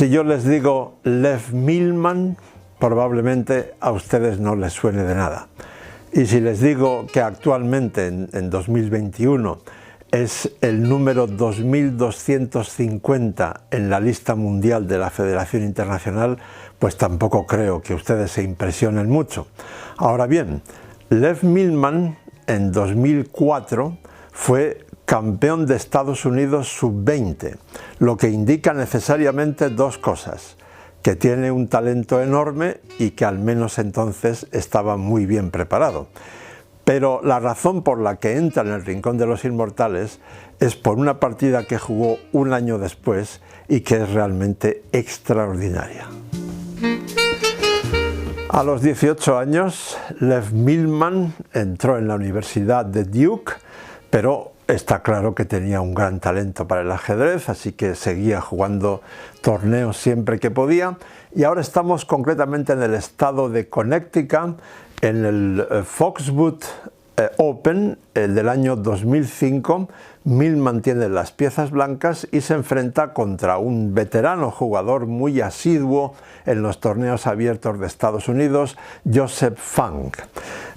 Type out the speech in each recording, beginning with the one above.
Si yo les digo Lev Milman, probablemente a ustedes no les suene de nada. Y si les digo que actualmente, en 2021, es el número 2250 en la lista mundial de la Federación Internacional, pues tampoco creo que ustedes se impresionen mucho. Ahora bien, Lev Milman en 2004 fue campeón de Estados Unidos sub-20, lo que indica necesariamente dos cosas: que tiene un talento enorme y que al menos entonces estaba muy bien preparado. Pero la razón por la que entra en el Rincón de los Inmortales es por una partida que jugó un año después y que es realmente extraordinaria. A los 18 años, Lev Milman entró en la Universidad de Duke, pero está claro que tenía un gran talento para el ajedrez, así que seguía jugando torneos siempre que podía. Y ahora estamos concretamente en el estado de Connecticut, en el Foxwood Open, el del año 2005. Milman tiene las piezas blancas y se enfrenta contra un veterano jugador muy asiduo en los torneos abiertos de Estados Unidos, Joseph Funk.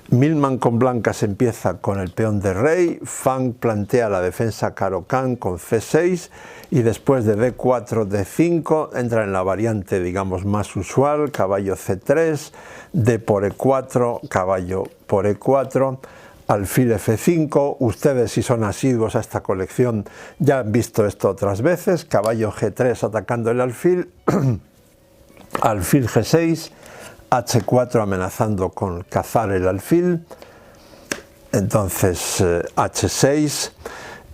Milman con blancas empieza con el peón de rey, Funk plantea la defensa Caro-Kann con c6 y después de d4, d5 entra en la variante digamos más usual, caballo c3, d por e4, caballo por e4, alfil f5. Ustedes, si son asiduos a esta colección, ya han visto esto otras veces, caballo g3 atacando el alfil, alfil g6, h4 amenazando con cazar el alfil, entonces h6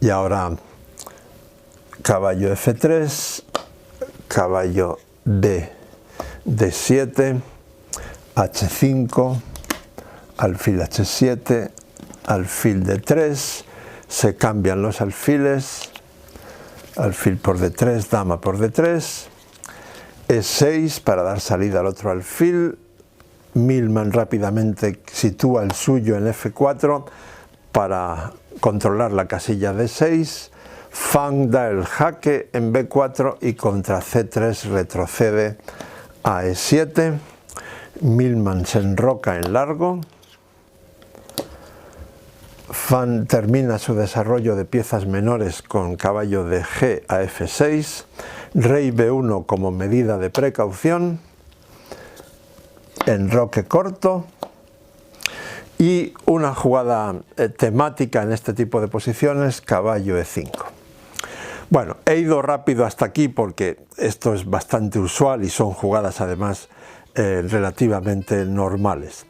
y ahora caballo f3, caballo b, d7, h5, alfil h7, alfil d3, se cambian los alfiles, alfil por d3, dama por d3, e6 para dar salida al otro alfil. Milman rápidamente sitúa el suyo en f4 para controlar la casilla d6, Funk da el jaque en b4 y contra c3 retrocede a e7, Milman se enroca en largo, Funk termina su desarrollo de piezas menores con caballo de g a f6, rey b1 como medida de precaución, enroque corto y una jugada temática en este tipo de posiciones, caballo e5. Bueno, he ido rápido hasta aquí porque esto es bastante usual y son jugadas además relativamente normales.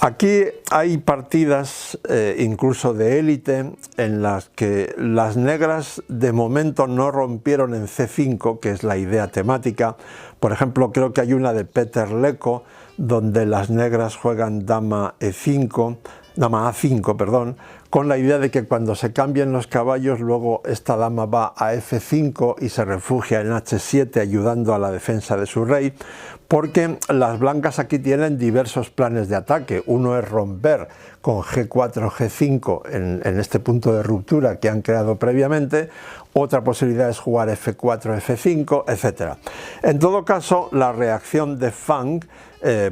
Aquí hay partidas incluso de élite en las que las negras de momento no rompieron en c5, que es la idea temática. Por ejemplo, creo que hay una de Peter Leko donde las negras juegan dama e5, dama a5, perdón, con la idea de que cuando se cambien los caballos luego esta dama va a f5 y se refugia en h7 ayudando a la defensa de su rey, porque las blancas aquí tienen diversos planes de ataque. Uno es romper con g4, g5 en este punto de ruptura que han creado previamente, otra posibilidad es jugar f4, f5, etc. En todo caso, la reacción de Funk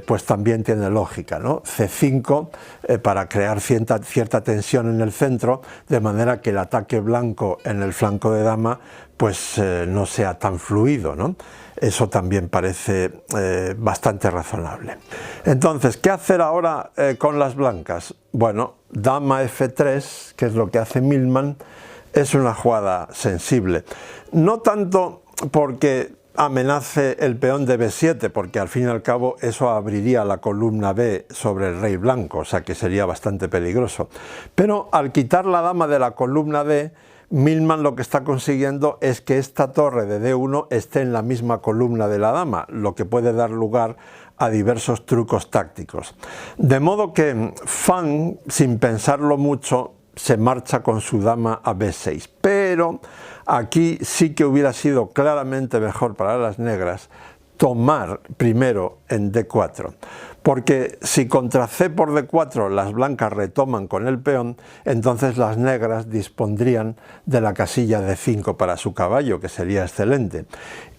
pues también tiene lógica, ¿no? c5 para crear cierta tensión en el centro, de manera que el ataque blanco en el flanco de dama pues no sea tan fluido, ¿no? Eso también parece bastante razonable. Entonces, ¿qué hacer ahora con las blancas? Bueno, dama f3, que es lo que hace Milman, es una jugada sensible. No tanto porque amenace el peón de b7, porque al fin y al cabo eso abriría la columna b sobre el rey blanco, o sea que sería bastante peligroso. Pero al quitar la dama de la columna b, Milman lo que está consiguiendo es que esta torre de d1 esté en la misma columna de la dama, lo que puede dar lugar a diversos trucos tácticos. De modo que Funk, sin pensarlo mucho, se marcha con su dama a b6, pero aquí sí que hubiera sido claramente mejor para las negras tomar primero en D4, porque si contra C por D4 las blancas retoman con el peón, entonces las negras dispondrían de la casilla D5 para su caballo, que sería excelente.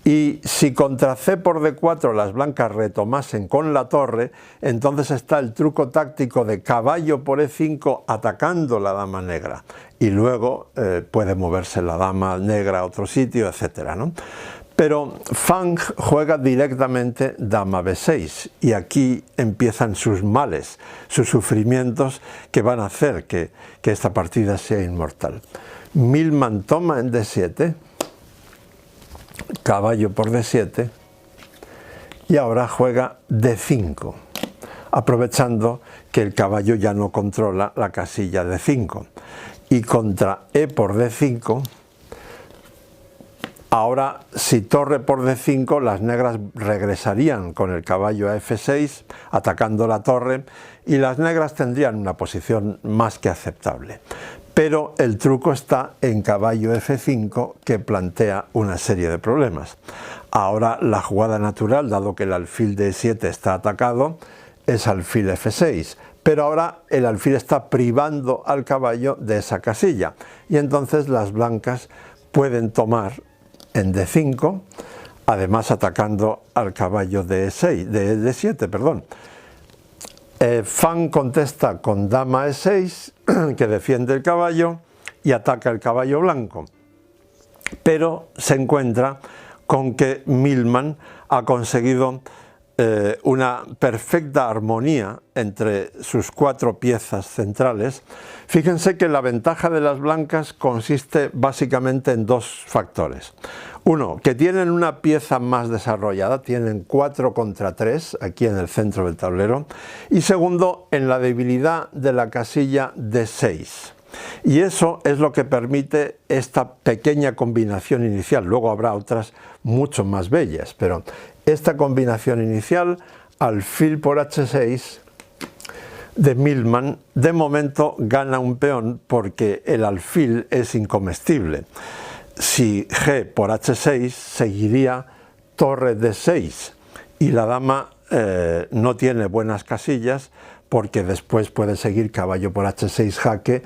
Y si contra C por D4 las blancas retomasen con la torre, entonces está el truco táctico de caballo por E5 atacando la dama negra. Y luego puede moverse la dama negra a otro sitio, etc., ¿no? Pero Fang juega directamente dama B6 y aquí empiezan sus males, sus sufrimientos que van a hacer que esta partida sea inmortal. Millman toma en D7, caballo por D7 y ahora juega D5, aprovechando que el caballo ya no controla la casilla D5. Y contra E por D5, ahora si torre por D5 las negras regresarían con el caballo a F6 atacando la torre y las negras tendrían una posición más que aceptable. Pero el truco está en caballo F5 que plantea una serie de problemas. Ahora la jugada natural, dado que el alfil de E7 está atacado, es alfil F6. Pero ahora el alfil está privando al caballo de esa casilla y entonces las blancas pueden tomar en D5, además atacando al caballo de D7, perdón. Fang contesta con dama E6, que defiende el caballo y ataca el caballo blanco, pero se encuentra con que Millman ha conseguido una perfecta armonía entre sus cuatro piezas centrales. Fíjense que la ventaja de las blancas consiste básicamente en dos factores. Uno, que tienen una pieza más desarrollada, tienen 4 contra 3 aquí en el centro del tablero. Y segundo, en la debilidad de la casilla D6. Y eso es lo que permite esta pequeña combinación inicial. Luego habrá otras mucho más bellas, pero esta combinación inicial, alfil por H6 de Millman, de momento gana un peón porque el alfil es incomestible. Si G por H6 seguiría torre D6 y la dama no tiene buenas casillas porque después puede seguir caballo por H6 jaque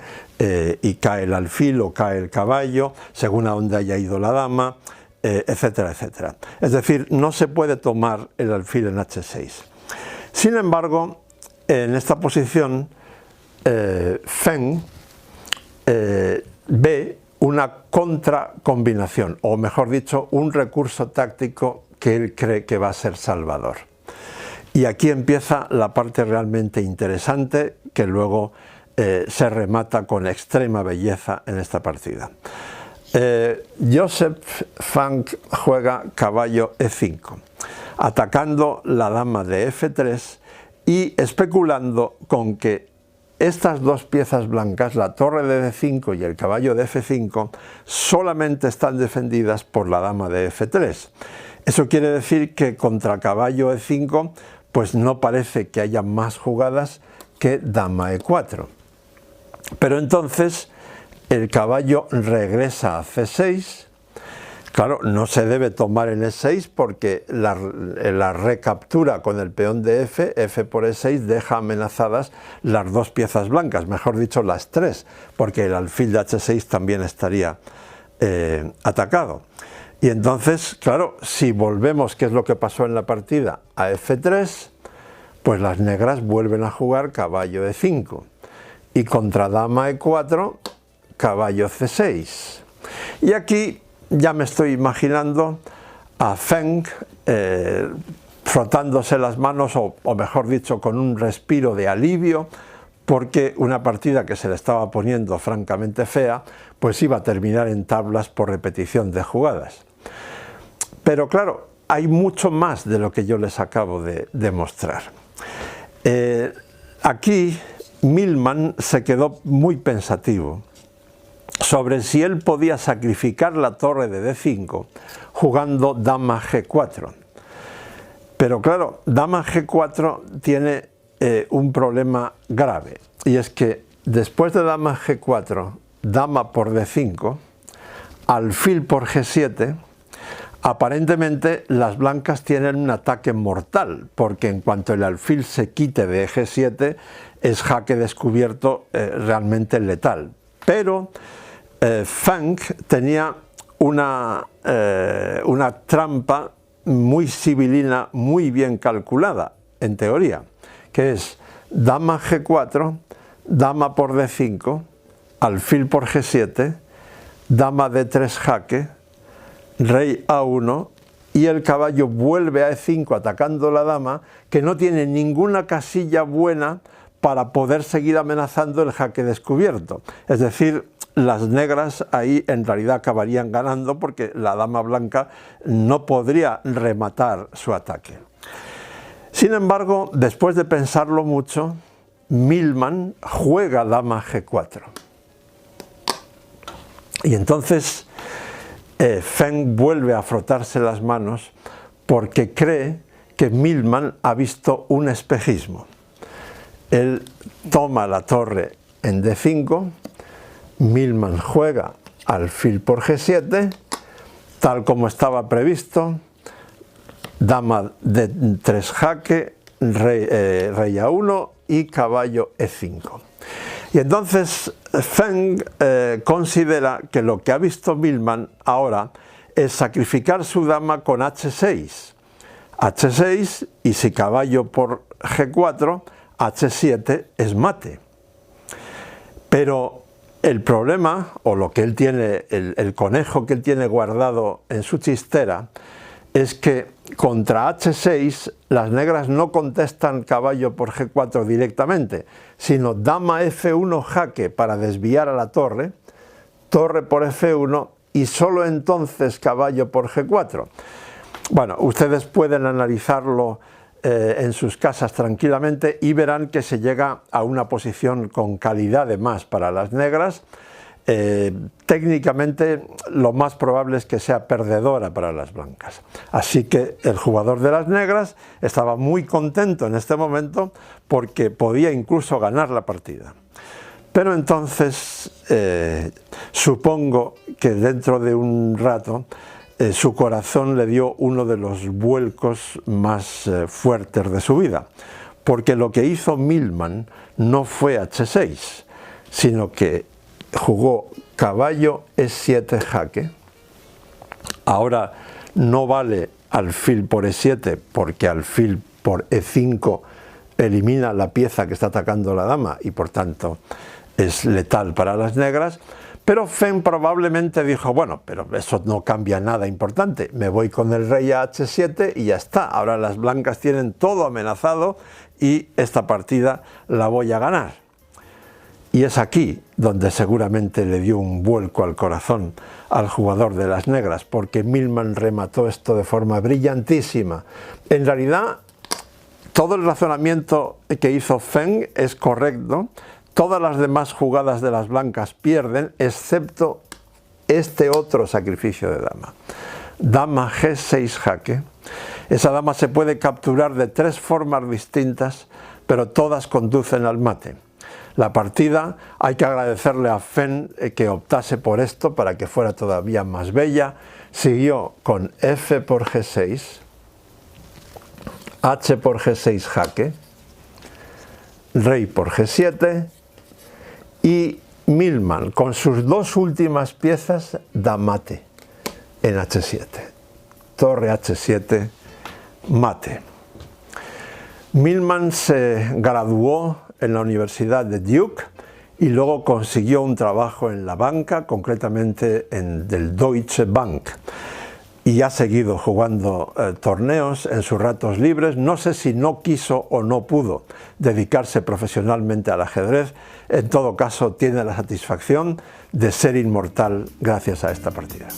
y cae el alfil o cae el caballo según a dónde haya ido la dama, etcétera, etcétera. Es decir, no se puede tomar el alfil en H6. Sin embargo, en esta posición Feng ve una contracombinación, o mejor dicho, un recurso táctico que él cree que va a ser salvador. Y aquí empieza la parte realmente interesante que luego se remata con extrema belleza en esta partida. Joseph Fang juega caballo E5, atacando la dama de F3 y especulando con que estas dos piezas blancas, la torre de D5 y el caballo de F5, solamente están defendidas por la dama de F3. Eso quiere decir que contra caballo E5 pues no parece que haya más jugadas que dama E4. Pero entonces el caballo regresa a C6. Claro, no se debe tomar en E6 porque la recaptura con el peón de F por E6 deja amenazadas las dos piezas blancas, mejor dicho las tres, porque el alfil de H6 también estaría atacado. Y entonces, claro, si volvemos, que es lo que pasó en la partida, a F3, pues las negras vuelven a jugar caballo E5 y contra dama E4, caballo C6. Y aquí ya me estoy imaginando a Feng frotándose las manos, o mejor dicho, con un respiro de alivio, porque una partida que se le estaba poniendo francamente fea, pues iba a terminar en tablas por repetición de jugadas. Pero claro, hay mucho más de lo que yo les acabo de demostrar. Aquí Millman se quedó muy pensativo sobre si él podía sacrificar la torre de D5 jugando dama G4. Pero claro, dama G4 tiene un problema grave, y es que después de dama G4, dama por D5, alfil por G7, Aparentemente las blancas tienen un ataque mortal, porque en cuanto el alfil se quite de eje 7 es jaque descubierto realmente letal. Pero Feng tenía una trampa muy sibilina, muy bien calculada, en teoría, que es dama G4, dama por D5, alfil por G7, dama D3 jaque, rey A1 y el caballo vuelve a E5 atacando la dama, que no tiene ninguna casilla buena para poder seguir amenazando el jaque descubierto. Es decir, las negras ahí en realidad acabarían ganando porque la dama blanca no podría rematar su ataque. Sin embargo, después de pensarlo mucho, Milman juega dama G4. Y entonces Feng vuelve a frotarse las manos porque cree que Milman ha visto un espejismo. Él toma la torre en D5, Milman juega alfil por G7, tal como estaba previsto, dama D3 jaque, rey A1 y caballo E5. Y entonces Feng considera que lo que ha visto Milman ahora es sacrificar su dama con H6. H6 y si caballo por G4, H7 es mate. Pero el problema, o lo que él tiene, el conejo que él tiene guardado en su chistera, es que contra H6 las negras no contestan caballo por G4 directamente, sino dama F1 jaque para desviar a la torre, torre por F1 y solo entonces caballo por G4. Bueno, ustedes pueden analizarlo en sus casas tranquilamente y verán que se llega a una posición con calidad de más para las negras. Técnicamente lo más probable es que sea perdedora para las blancas. Así que el jugador de las negras estaba muy contento en este momento porque podía incluso ganar la partida. Pero entonces supongo que dentro de un rato su corazón le dio uno de los vuelcos más fuertes de su vida, porque lo que hizo Milman no fue H6, sino que jugó caballo E7 jaque. Ahora no vale alfil por E7 porque alfil por E5 elimina la pieza que está atacando la dama y por tanto es letal para las negras. Pero Feng probablemente dijo, bueno, pero eso no cambia nada importante, me voy con el rey a H7 y ya está, ahora las blancas tienen todo amenazado y esta partida la voy a ganar. Y es aquí donde seguramente le dio un vuelco al corazón al jugador de las negras, porque Milman remató esto de forma brillantísima. En realidad, todo el razonamiento que hizo Feng es correcto. Todas las demás jugadas de las blancas pierden, excepto este otro sacrificio de dama. Dama G6 jaque. Esa dama se puede capturar de tres formas distintas, pero todas conducen al mate. La partida, hay que agradecerle a Feng que optase por esto para que fuera todavía más bella. Siguió con F por G6, H por G6 jaque, rey por G7 y Milman con sus dos últimas piezas da mate en H7. Torre H7, mate. Milman se graduó en la Universidad de Duke y luego consiguió un trabajo en la banca, concretamente en el Deutsche Bank. Y ha seguido jugando torneos en sus ratos libres. No sé si no quiso o no pudo dedicarse profesionalmente al ajedrez. En todo caso, tiene la satisfacción de ser inmortal gracias a esta partida.